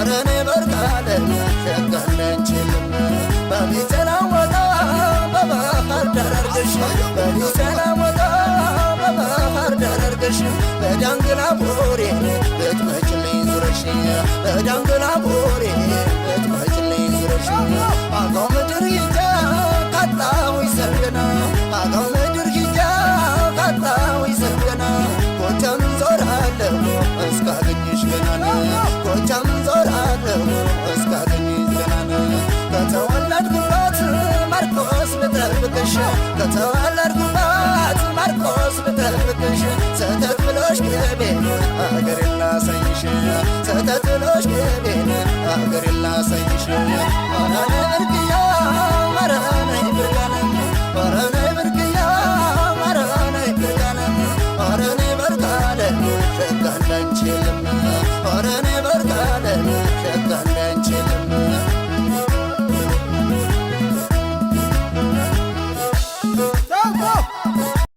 ረኔ በርካለ ሸጋለችልም በሚተና ወጣ በባህር ዳር አርገሽ በሚተና ወጣ በባህር ዳር አርገሽ በዳንግላ ቦሬ ብትመጭልኝ ዙረሽ በዳንግላ ቦሬ ብትመጭልኝ ዙረሽ አጋው ምድር ይጃ ካጣሁኝ ሰገና አጋው ምድር ይጃ ካጣሁኝ ሰገና ጎጃም ዞራለሁ እስካገኝሽ ገናና ጎጃም ዞራለሁ እስካገኝሽ ገናና ከተወለድኩባት ማርቆስ ልጠብቅሽ ከተወለድኩባት ማርቆስ ልጠብቅሽ ሰተት ብሎሽ ገቤን አገሬን ላሳይሽ ሰተት ብሎሽ ገቤን አገሬን ላሳይሽ አናነ እርግያ